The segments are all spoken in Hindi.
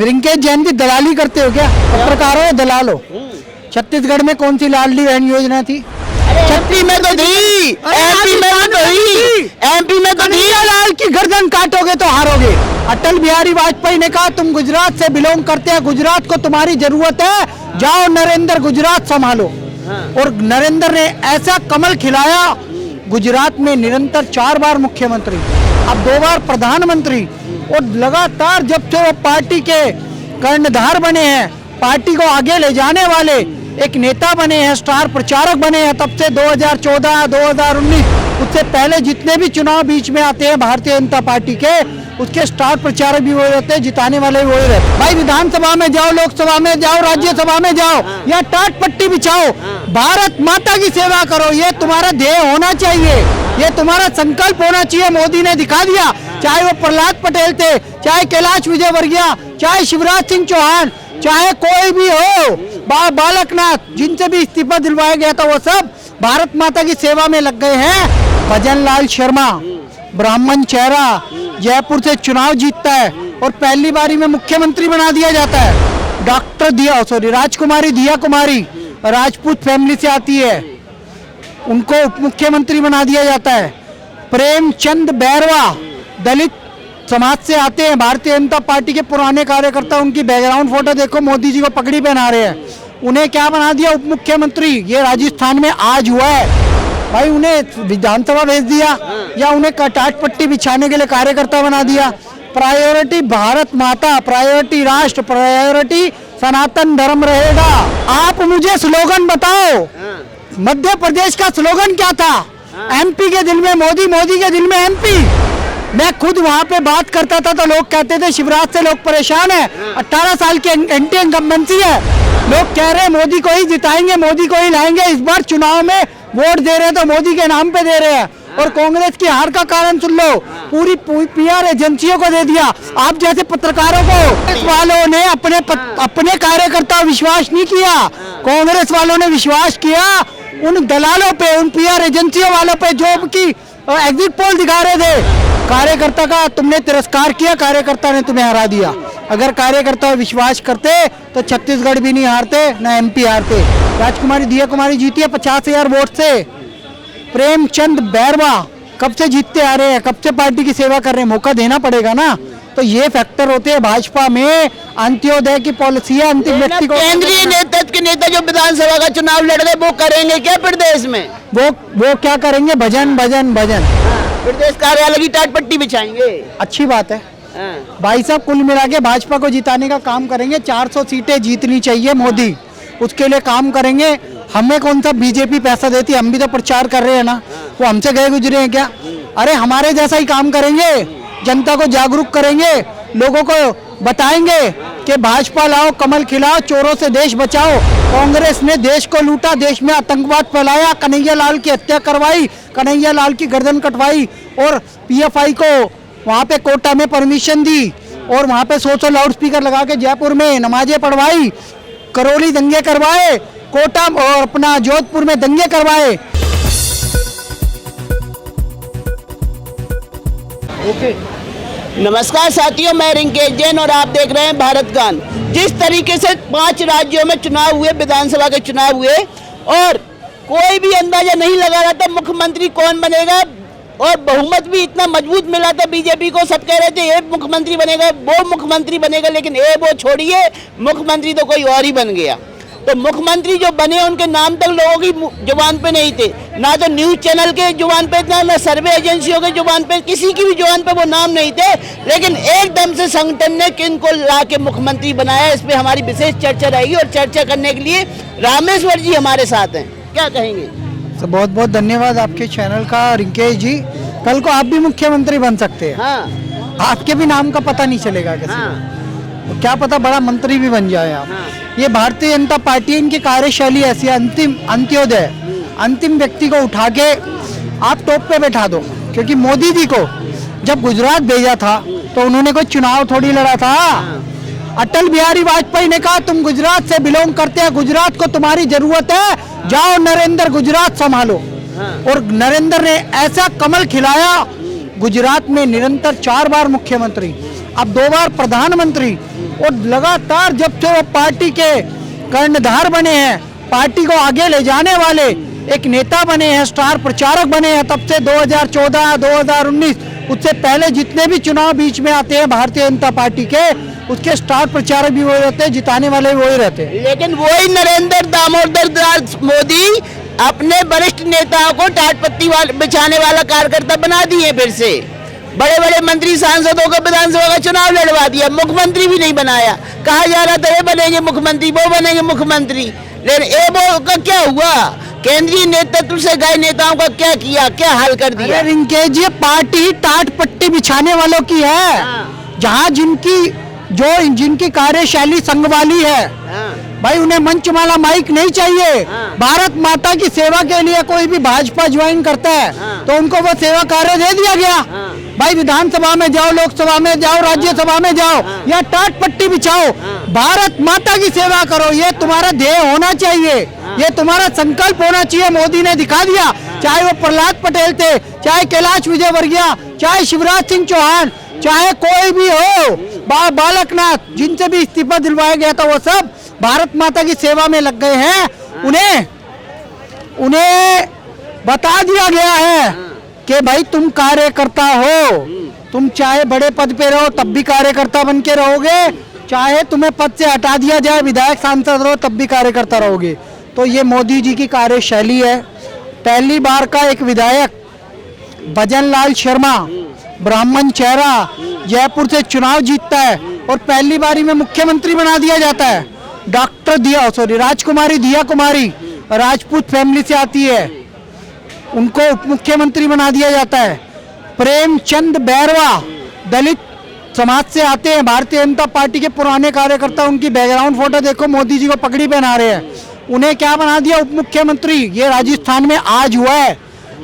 रिंकेश जैन की दलाली करते हो क्या? पत्रकार हो, दलाल हो? छत्तीसगढ़ में कौन सी लाडली बहन योजना थी? छत्तीस में तो थी, एमपी में तो थी, एमपी में तो थी। लाल की गर्दन काटोगे तो हारोगे। अटल बिहारी वाजपेयी ने कहा तुम गुजरात से बिलोंग करते हैं, गुजरात को तुम्हारी जरूरत है, जाओ नरेंद्र गुजरात संभालो। और नरेंद्र ने ऐसा कमल खिलाया, गुजरात में निरंतर 4 बार मुख्यमंत्री, अब 2 बार प्रधानमंत्री, और लगातार जब से वो पार्टी के कर्णधार बने हैं, पार्टी को आगे ले जाने वाले एक नेता बने हैं, स्टार प्रचारक बने हैं, तब से 2014, 2019, उससे पहले जितने भी चुनाव बीच में आते हैं भारतीय जनता पार्टी के, उसके स्टार प्रचारक भी वही रहते हैं, जिताने वाले भी वही रहते। भाई विधानसभा में जाओ, लोकसभा में जाओ, राज्यसभा में जाओ, या टाट पट्टी बिछाओ, भारत माता की सेवा करो, ये तुम्हारा ध्येय होना चाहिए, ये तुम्हारा संकल्प होना चाहिए। मोदी ने दिखा दिया, चाहे वो प्रहलाद पटेल थे, चाहे कैलाश विजयवर्गीय, चाहे शिवराज सिंह चौहान, चाहे कोई भी हो, बालकनाथ, जिनसे भी इस्तीफा दिलवाया गया था, वो सब भारत माता की सेवा में लग गए हैं। भजन लाल शर्मा, ब्राह्मण चेहरा, जयपुर से चुनाव जीतता है और पहली बारी में मुख्यमंत्री बना दिया जाता है। डॉक्टर राजकुमारी दिया कुमारी राजपूत फैमिली से आती है, उनको उप मुख्यमंत्री बना दिया जाता है। प्रेमचंद बैरवा दलित समाज से आते हैं, भारतीय जनता पार्टी के पुराने कार्यकर्ता, उनकी बैकग्राउंड फोटो देखो, मोदी जी को पगड़ी पहना रहे हैं, उन्हें क्या बना दिया? उप मुख्यमंत्री। ये राजस्थान में आज हुआ है भाई, उन्हें विधानसभा भेज दिया या उन्हें टाट पट्टी बिछाने के लिए कार्यकर्ता बना दिया। प्रायोरिटी भारत माता, प्रायोरिटी राष्ट्र, प्रायोरिटी सनातन धर्म रहेगा। आप मुझे स्लोगन बताओ, मध्य प्रदेश का स्लोगन क्या था? एमपी के दिल में मोदी, मोदी के दिल में एमपी। मैं खुद वहां पे बात करता था तो लोग कहते थे शिवराज से लोग परेशान है, 18 साल की एंटी इनकम्बेंसी है, लोग कह रहे हैं मोदी को ही जिताएंगे, मोदी को ही लाएंगे, इस बार चुनाव में वोट दे रहे हैं तो मोदी के नाम पे दे रहे हैं। और कांग्रेस की हार का कारण सुन लो, पूरी पीआर एजेंसियों को दे दिया। आप जैसे पत्रकारों को, कांग्रेस वालों ने अपने कार्यकर्ता विश्वास नहीं किया, कांग्रेस वालों ने विश्वास किया उन दलालों पे, उन पीआर एजेंसियों वालों पे, जो की एग्जिट पोल दिखा रहे थे। कार्यकर्ता का तुमने तिरस्कार किया, कार्यकर्ता ने तुम्हें हरा दिया। अगर कार्यकर्ता विश्वास करते तो छत्तीसगढ़ भी नहीं हारते, न एमपी हारते। राजकुमारी दिया कुमारी जीती है 50,000 वोट से। प्रेमचंद बैरवा कब से जीतते आ रहे हैं, कब से पार्टी की सेवा कर रहे हैं, मौका देना पड़ेगा ना। तो ये फैक्टर होते हैं भाजपा में, अंत्योदय की पॉलिसी है, अंतिम व्यक्ति को। केंद्रीय नेतृत्व के नेता जो विधानसभा का चुनाव लड़ रहे, वो करेंगे क्या प्रदेश में? वो क्या करेंगे? भजन भजन भजन। प्रदेश कार्यालय की टाट पट्टी बिछाएंगे। अच्छी बात है भाई साहब, कुल मिला के भाजपा को जिताने का काम करेंगे। 400 सीटें जीतनी चाहिए मोदी, उसके लिए काम करेंगे। हमें कौन सा बीजेपी पैसा देती, हम भी तो प्रचार कर रहे हैं ना, वो हमसे गए गुजरे हैं क्या? अरे हमारे जैसा ही काम करेंगे, जनता को जागरूक करेंगे, लोगों को बताएंगे कि भाजपा लाओ, कमल खिलाओ, चोरों से देश बचाओ। कांग्रेस ने देश को लूटा, देश में आतंकवाद फैलाया, कन्हैया लाल की हत्या करवाई, कन्हैया लाल की गर्दन कटवाई, और पीएफआई को वहाँ पे कोटा में परमिशन दी, और वहाँ पे 100 लाउड स्पीकर लगा के जयपुर में नमाजें पढ़वाई, करौली दंगे करवाए, कोटा और अपना जोधपुर में दंगे करवाए। ओके नमस्कार साथियों, मैं रिंकेश जैन और आप देख रहे हैं भारत गान। जिस तरीके से 5 राज्यों में चुनाव हुए, विधानसभा के चुनाव हुए, और कोई भी अंदाजा नहीं लगा रहा था मुख्यमंत्री कौन बनेगा, और बहुमत भी इतना मजबूत मिला था बीजेपी को। सब कह रहे थे ये मुख्यमंत्री बनेगा, वो मुख्यमंत्री बनेगा, लेकिन वो छोड़िए, मुख्यमंत्री तो कोई और ही बन गया। तो मुख्यमंत्री जो बने उनके नाम तक लोगों की जुबान पे नहीं थे, ना तो न्यूज चैनल के जुबान पे था, ना सर्वे एजेंसियों के जुबान पे, किसी की भी जुबान पे वो नाम नहीं थे। लेकिन एकदम से संगठन ने किनको ला के मुख्यमंत्री बनाया, इस पे हमारी विशेष चर्चा रहेगी। और चर्चा करने के लिए रामेश्वर जी हमारे साथ हैं, क्या कहेंगे? तो बहुत बहुत धन्यवाद आपके चैनल का रिंकेश जी। कल को आप भी मुख्यमंत्री बन सकते हैं। हाँ। आपके भी नाम का पता नहीं चलेगा किसी को। तो क्या पता बड़ा मंत्री भी बन जाए आप। ये भारतीय जनता पार्टी, इनकी कार्यशैली ऐसी है, अंत्योदय, अंतिम व्यक्ति को उठा के आप टॉप पे बैठा दो। क्योंकि मोदी जी को जब गुजरात भेजा था तो उन्होंने कोई चुनाव थोड़ी लड़ा था। अटल बिहारी वाजपेयी ने कहा तुम गुजरात से बिलोंग करते हैं, गुजरात को तुम्हारी जरूरत है, जाओ नरेंद्र गुजरात संभालो। और नरेंद्र ने ऐसा कमल खिलाया, गुजरात में निरंतर 4 बार मुख्यमंत्री, अब 2 बार प्रधानमंत्री, और लगातार जब से वो पार्टी के कर्णधार बने हैं, पार्टी को आगे ले जाने वाले एक नेता बने हैं, स्टार प्रचारक बने हैं, तब से 2014, 2019 उससे पहले जितने भी चुनाव बीच में आते हैं भारतीय जनता पार्टी के, उसके स्टार प्रचारक भी वही रहते हैं, जिताने वाले भी वही रहते हैं। लेकिन वही नरेंद्र दामोदर दास मोदी अपने वरिष्ठ नेताओं को टाट पट्टी बिछाने वाला कार्यकर्ता बना दिए। फिर से बड़े बड़े मंत्री सांसदों को विधानसभा का चुनाव लड़वा दिया, मुख्यमंत्री भी नहीं बनाया। कहा जा रहा था ये बनेंगे मुख्यमंत्री, वो बनेंगे मुख्यमंत्री, लेकिन ए वो का क्या हुआ? केंद्रीय नेतृत्व से गए नेताओं का क्या किया, क्या हाल कर दिया? अरे रिंकेश, ये पार्टी टाट पट्टी बिछाने वालों की है। जहाँ जिनकी कार्यशैली संघ वाली है, भाई उन्हें मंचमाला माइक नहीं चाहिए। भारत माता की सेवा के लिए कोई भी भाजपा ज्वाइन करता है तो उनको वो सेवा कार्य दे दिया गया। भाई विधानसभा में जाओ, लोकसभा में जाओ, राज्यसभा में जाओ, या टाट पट्टी बिछाओ, भारत माता की सेवा करो, ये तुम्हारा ध्येय होना चाहिए, ये तुम्हारा संकल्प होना चाहिए। मोदी ने दिखा दिया, चाहे वो प्रहलाद पटेल थे, चाहे कैलाश विजयवर्गीय, चाहे शिवराज सिंह चौहान, चाहे कोई भी हो, बालकनाथ, जिनसे भी इस्तीफा दिलवाया गया था, वो सब भारत माता की सेवा में लग गए हैं। उन्हें बता दिया गया है कि भाई तुम कार्यकर्ता हो, तुम चाहे बड़े पद पे रहो तब भी कार्यकर्ता बन के रहोगे, चाहे तुम्हें पद से हटा दिया जाए, विधायक सांसद रहो तब भी कार्यकर्ता रहोगे। तो ये मोदी जी की कार्यशैली है। पहली बार का एक विधायक भजनलाल शर्मा, ब्राह्मण चेहरा, जयपुर से चुनाव जीतता है और पहली बारी में मुख्यमंत्री बना दिया जाता है। राजकुमारी दिया कुमारी राजपूत फैमिली से आती है, उनको उप मुख्यमंत्री बना दिया जाता है। प्रेमचंद बैरवा दलित समाज से आते हैं, भारतीय जनता पार्टी के पुराने कार्यकर्ता, उनकी बैकग्राउंड फोटो देखो, मोदी जी को पगड़ी पहना रहे हैं, उन्हें क्या बना दिया? उप मुख्यमंत्री। ये राजस्थान में आज हुआ है।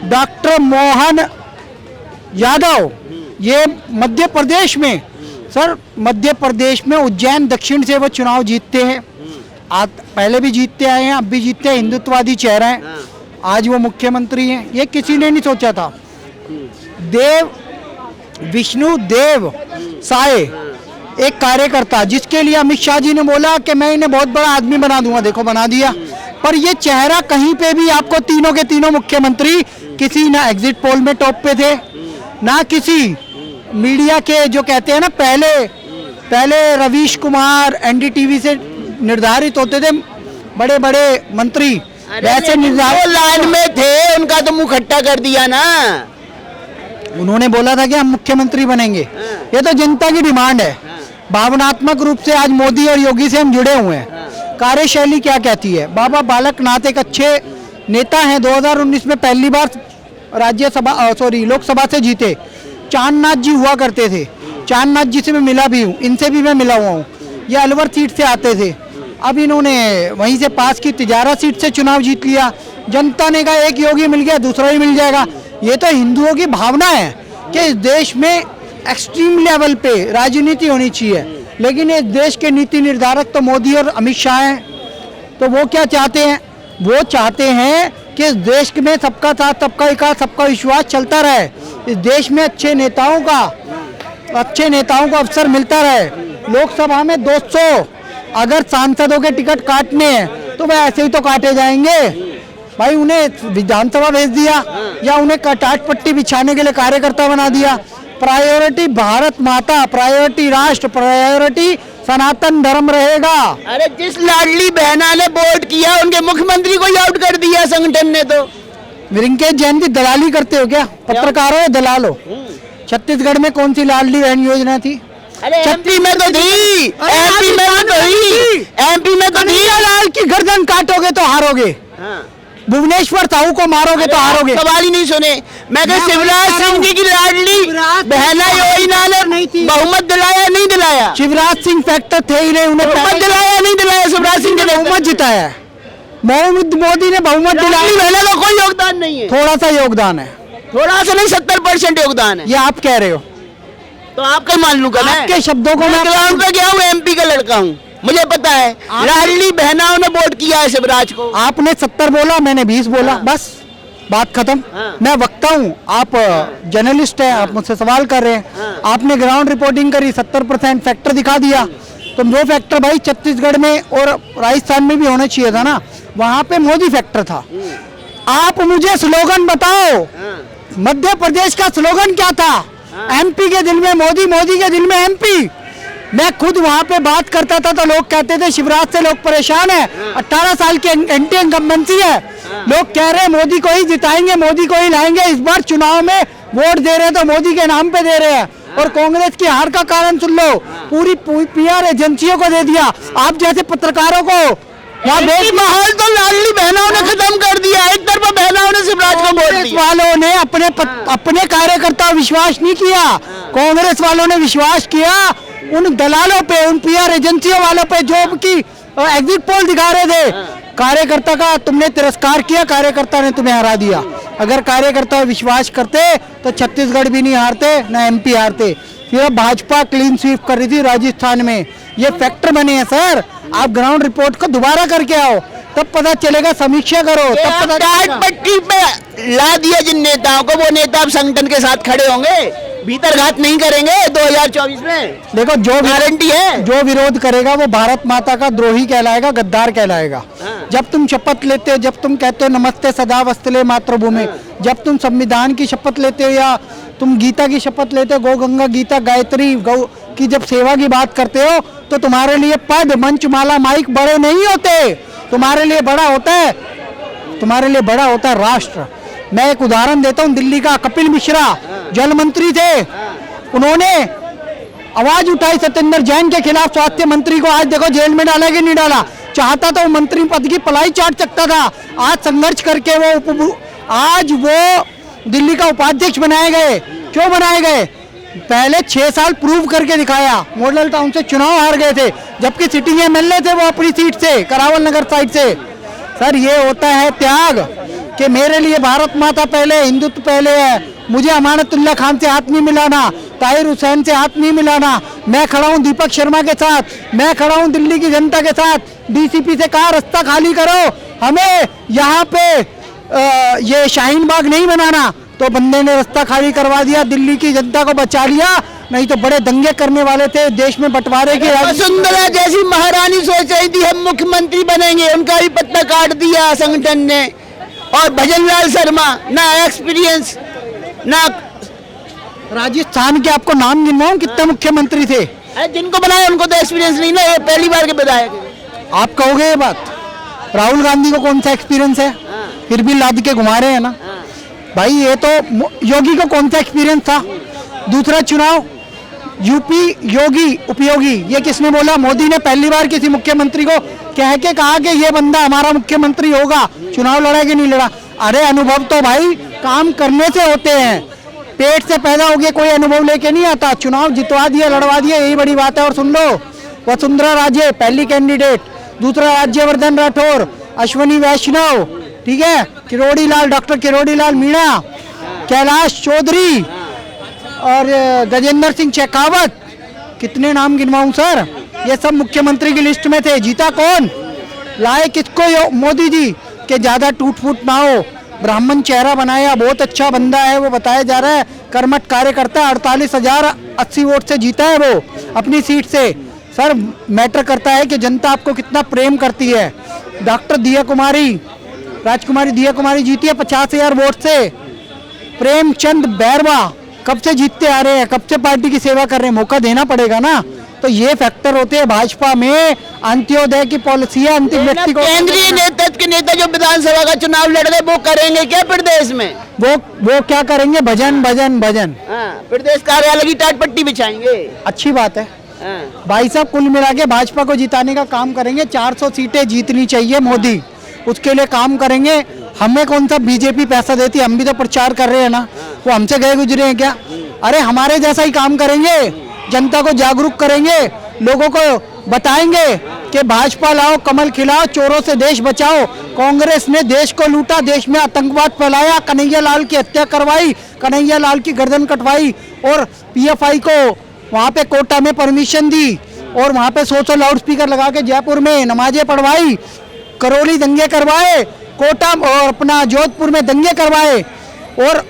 डॉक्टर मोहन यादव, ये मध्य प्रदेश में, सर मध्य प्रदेश में उज्जैन दक्षिण से वो चुनाव जीतते हैं, पहले भी जीतते आए हैं, अब भी जीतते हैं, हिंदुत्ववादी चेहरा है, आज वो मुख्यमंत्री हैं। ये किसी ने नहीं सोचा था। विष्णु देव साय, एक कार्यकर्ता जिसके लिए अमित शाह जी ने बोला कि मैं इन्हें बहुत बड़ा आदमी बना दूंगा, देखो बना दिया। पर ये चेहरा कहीं पे भी आपको तीनों के तीनों मुख्यमंत्री किसी ना एग्जिट पोल में टॉप पे थे, ना किसी मीडिया के जो कहते हैं ना, पहले रवीश कुमार एनडीटीवी से निर्धारित होते थे बड़े बड़े मंत्री, वैसे निर्धारित लाइन में थे, उनका तो मुंह खट्टा कर दिया ना। उन्होंने बोला था कि हम मुख्यमंत्री बनेंगे। ये तो जनता की डिमांड है। भावनात्मक रूप से आज मोदी और योगी से हम जुड़े हुए हैं। कार्यशैली क्या कहती है? बाबा बालकनाथ एक अच्छे नेता हैं, 2019 में पहली बार लोकसभा से जीते। चांदनाथ जी हुआ करते थे, चांदनाथ जी से मैं मिला भी हूँ, इनसे भी मैं मिला हुआ हूँ। ये अलवर सीट से आते थे, अब इन्होंने वहीं से पास की तिजारा सीट से चुनाव जीत लिया। जनता ने कहा एक योगी मिल गया, दूसरा ही मिल जाएगा। ये तो हिंदुओं की भावना है कि इस देश में एक्सट्रीम लेवल पे राजनीति होनी चाहिए, लेकिन इस देश के नीति निर्धारक तो मोदी और अमित शाह हैं। तो वो क्या चाहते हैं? वो चाहते हैं कि इस देश में सबका साथ, सबका विकास, सबका विश्वास चलता रहे, इस देश में अच्छे नेताओं को अवसर मिलता रहे। लोकसभा में 200 अगर सांसदों के टिकट काटने हैं तो वह ऐसे ही तो काटे जाएंगे। भाई उन्हें विधानसभा भेज दिया या उन्हें टाट पट्टी बिछाने के लिए कार्यकर्ता बना दिया। प्रायोरिटी भारत माता, प्रायोरिटी राष्ट्र, प्रायोरिटी सनातन धर्म रहेगा। अरे जिस लाडली बहना ने वोट किया उनके मुख्यमंत्री को ही आउट कर दिया संगठन ने। तो रिंकेश जैन जी दलाली करते हो क्या? पत्रकार हो या दलाल हो? छत्तीसगढ़ में कौन सी लाडली बहन योजना थी? अरे एमपी में तो थी, एमपी में तो थी। लाल की गर्दन काटोगे तो हारोगे, भुवनेश्वर साहू को मारोगे तो हारोगे। सवाल ही नहीं सुने। मैं शिवराज सिंह जी की लाडली बहना योजना ने बहुमत दिलाया नहीं दिलाया? शिवराज सिंह फैक्टर थे ही नहीं, उन्हें बहुमत दिलाया नहीं दिलाया? शिवराज सिंह ने बहुमत जिताया, मोदी ने बहुमत दिलाया। बहना का कोई योगदान नहीं है, थोड़ा सा योगदान है, थोड़ा सा नहीं 70% योगदान है। ये आप कह रहे हो तो आपका मान लूंगा मैं। आपके शब्दों को मैं ग्राउंड पे गया हूँ, एमपी का लड़का हूँ, मुझे पता है। लाडली बहनाओं ने वोट किया है शिवराज को। आपने 70 बोला, मैंने 20 बोला, बस बात खत्म। मैं वक्ता हूँ, आप जर्नलिस्ट हैं, आप मुझसे सवाल कर रहे हैं। आपने ग्राउंड रिपोर्टिंग करी, 70% फैक्टर दिखा दिया। तो जो फैक्टर भाई छत्तीसगढ़ में और राजस्थान में भी होना चाहिए था ना, वहां पे मोदी फैक्टर था। आप मुझे स्लोगन बताओ, मध्य प्रदेश का स्लोगन क्या था? एमपी के दिल में मोदी, मोदी के दिल में एमपी। मैं खुद वहां पे बात करता था तो लोग कहते थे शिवराज से लोग परेशान है, 18 साल की एंटी इनकम्बेंसी है, लोग कह रहे हैं मोदी को ही जिताएंगे, मोदी को ही लाएंगे। इस बार चुनाव में वोट दे रहे हैं तो मोदी के नाम पे दे रहे हैं। और कांग्रेस की हार का कारण सुन लो, पूरी पीआर एजेंसियों को दे दिया, आप जैसे पत्रकारों को। यहाँ देश माहौल तो लाडली बहनों ने खत्म कर दिया, एक तरफा बहनों ने शिवराज को वोट दिया। वालों ने अपने कार्यकर्ता विश्वास नहीं किया, कांग्रेस वालों ने विश्वास किया उन दलालों पे, उन पीआर एजेंसियों वालों पे जो कि एग्जिट पोल दिखा रहे थे। कार्यकर्ता का तुमने तिरस्कार किया, कार्यकर्ता ने तुम्हें हरा दिया। अगर कार्यकर्ता विश्वास करते तो छत्तीसगढ़ भी नहीं हारते, ना एमपी हारते। फिर भाजपा क्लीन स्वीप कर रही थी राजस्थान में, ये फैक्टर बने हैं सर। आप ग्राउंड रिपोर्ट को दोबारा करके आओ, तब पता चलेगा, समीक्षा करो तब पता टाट पट्टी पे ला दिया जिन नेताओं को, वो नेता अब संगठन के साथ खड़े होंगे, भीतर घात नहीं करेंगे 2024 में। देखो जो गारंटी है, जो विरोध करेगा वो भारत माता का द्रोही कहलाएगा, गद्दार कहलाएगा। जब तुम शपथ लेते हो, जब तुम कहते हो नमस्ते सदा वस्तले मातृभूमि, जब तुम संविधान की शपथ लेते हो या तुम गीता की शपथ लेते हो, गौ गंगा गीता गायत्री गौ की जब सेवा की बात करते हो, तो तुम्हारे लिए पद, मंच, माला, माइक बड़े नहीं होते। तुम्हारे लिए बड़ा होता है, तुम्हारे लिए बड़ा होता है राष्ट्र। मैं एक उदाहरण देता हूँ, दिल्ली का कपिल मिश्रा जल मंत्री थे, उन्होंने आवाज उठाई सत्येंद्र जैन के खिलाफ, स्वास्थ्य मंत्री को। आज देखो जेल में डाला कि नहीं डाला, चाहता तो मंत्री पद की पलाई चाट सकता था। आज संघर्ष करके आज वो दिल्ली का उपाध्यक्ष बनाए गए। क्यों बनाए गए? पहले 6 साल प्रूव करके दिखाया, मॉडल टाउन से चुनाव हार गए थे, जबकि सिटिंग एमएलए थे वो अपनी सीट से, करावल नगर साइड से। सर ये होता है त्याग, कि मेरे लिए भारत माता पहले, हिंदुत्व पहले है, मुझे अमानतुल्लाह खान से हाथ नहीं मिलाना, ताहिर हुसैन से हाथ नहीं मिलाना। मैं खड़ा हूँ दीपक शर्मा के साथ, मैं खड़ा हूँ दिल्ली की जनता के साथ। डीसीपी से कहा रास्ता खाली करो, हमें यहाँ पे ये शाहीन बाग नहीं बनाना, तो बंदे ने रास्ता खाली करवा दिया, दिल्ली की जनता को बचा लिया। नहीं तो बड़े दंगे करने वाले थे, देश में बंटवारे की। वसुंधरा जैसी महारानी सोच रही थी हम मुख्यमंत्री बनेंगे, उनका भी पत्ता काट दिया संगठन ने। और भजनलाल शर्मा, ना एक्सपीरियंस ना। राजस्थान के आपको नाम गिनवाऊं कितने मुख्यमंत्री थे? जिनको बनाया उनको तो एक्सपीरियंस नहीं ना, ये पहली बार के विधायक। आप कहोगे ये बात, राहुल गांधी को कौन सा एक्सपीरियंस है? फिर भी लाद के घुमा रहे हैं ना भाई। ये तो योगी को कौन सा एक्सपीरियंस था? दूसरा चुनाव यूपी योगी उपयोगी, ये किसने बोला? मोदी ने पहली बार किसी मुख्यमंत्री को कह के कहा कि ये बंदा हमारा मुख्यमंत्री होगा। चुनाव लड़ा कि नहीं लड़ा? अरे अनुभव तो भाई काम करने से होते हैं, पेट से पैदा हो गया कोई अनुभव लेके नहीं आता। चुनाव जितवा दिया, लड़वा दिया, यही बड़ी बात है। और सुन लो, वसुंधरा राजे पहली कैंडिडेट, दूसरा राज्यवर्धन राठौर, अश्वनी वैष्णव, ठीक है, किरोड़ी लाल, डॉक्टर किरोड़ी लाल मीणा, कैलाश चौधरी और गजेंद्र सिंह शेखावत। कितने नाम गिनवाऊं सर? ये सब मुख्यमंत्री की लिस्ट में थे। जीता कौन? लाए किसको? मोदी जी के ज्यादा टूट फूट ना हो, ब्राह्मण चेहरा बनाया, बहुत अच्छा बंदा है वो, बताया जा रहा है, कर्मठ कार्यकर्ता, 48,080 वोट से जीता है वो अपनी सीट से। सर मैटर करता है कि जनता आपको कितना प्रेम करती है। डॉक्टर दिया कुमारी, राजकुमारी दिया कुमारी जीती है 50,000 वोट से। प्रेमचंद बैरवा कब से जीतते आ रहे हैं, कब से पार्टी की सेवा कर रहे हैं, मौका देना पड़ेगा ना। तो ये फैक्टर होते हैं भाजपा में, अंत्योदय की पॉलिसी है, अंतिम व्यक्ति को। केंद्रीय नेतृत्व के नेता जो विधानसभा का चुनाव लड़ रहे वो करेंगे क्या प्रदेश में? वो क्या करेंगे? भजन भजन भजन। प्रदेश कार्यालय की टाट पट्टी बिछाएंगे। अच्छी बात है भाई साहब, कुल मिला के भाजपा को जिताने का काम करेंगे। 400 सीटें जीतनी चाहिए मोदी, उसके लिए काम करेंगे। हमें कौन सा बीजेपी पैसा देती है? हम भी तो प्रचार कर रहे हैं ना, वो हमसे गए गुजरे हैं क्या? अरे हमारे जैसा ही काम करेंगे, जनता को जागरूक करेंगे, लोगों को बताएंगे कि भाजपा लाओ, कमल खिलाओ, चोरों से देश बचाओ। कांग्रेस ने देश को लूटा, देश में आतंकवाद फैलाया, कन्हैया लाल की हत्या करवाई, कन्हैया लाल की गर्दन कटवाई, और पीएफआई को वहाँ पे कोटा में परमिशन दी, और वहाँ पे 100 लाउड स्पीकर लगा के जयपुर में नमाजें पढ़वाई, करौली दंगे करवाए, कोटा और अपना जोधपुर में दंगे करवाए, और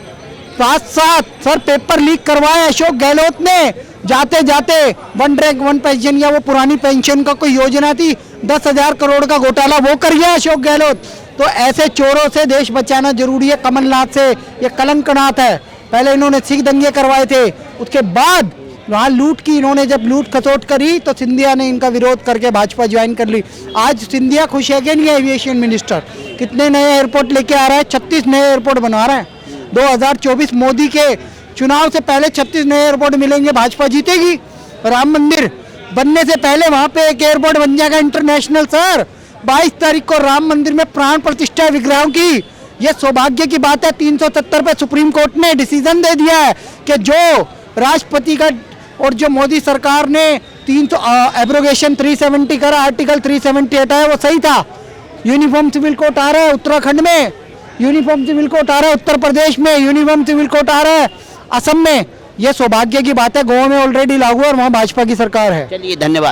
साथ साथ सर पेपर लीक करवाए अशोक गहलोत ने, जाते जाते वन रैंक वन पेंशन या वो पुरानी पेंशन का कोई योजना थी 10,000 करोड़ का घोटाला वो कर गया अशोक गहलोत। तो ऐसे चोरों से देश बचाना जरूरी है। कमलनाथ से ये कलंकनाथ है। पहले इन्होंने सिख दंगे करवाए थे, उसके बाद वहाँ लूट की, इन्होंने जब लूट खसोट करी तो सिंधिया ने इनका विरोध करके भाजपा ज्वाइन कर ली। आज सिंधिया खुश है कि नहीं है एविएशन मिनिस्टर? कितने नए एयरपोर्ट लेके आ रहा है? 36 नए एयरपोर्ट बनवा रहा है। 2024 मोदी के चुनाव से पहले 36 नए एयरपोर्ट मिलेंगे, भाजपा जीतेगी। राम मंदिर बनने से पहले वहाँ पे एक एयरपोर्ट बन जाएगा इंटरनेशनल। सर 22 तारीख को राम मंदिर में प्राण प्रतिष्ठा है विग्रहों की। ये सौभाग्य की बात है। 370 पे सुप्रीम कोर्ट ने डिसीजन दे दिया है कि जो राष्ट्रपति का और जो मोदी सरकार ने 300 एब्रोगेशन 370 करा, आर्टिकल 370 हटाया, वो सही था। यूनिफॉर्म सिविल कोड आ रहा है उत्तराखंड में, यूनिफॉर्म सिविल कोड आ रहा है उत्तर प्रदेश में, यूनिफॉर्म सिविल कोड आ रहा है असम में। ये सौभाग्य की बात है। गोवा में ऑलरेडी लागू है और वहाँ भाजपा की सरकार है। चलिए धन्यवाद।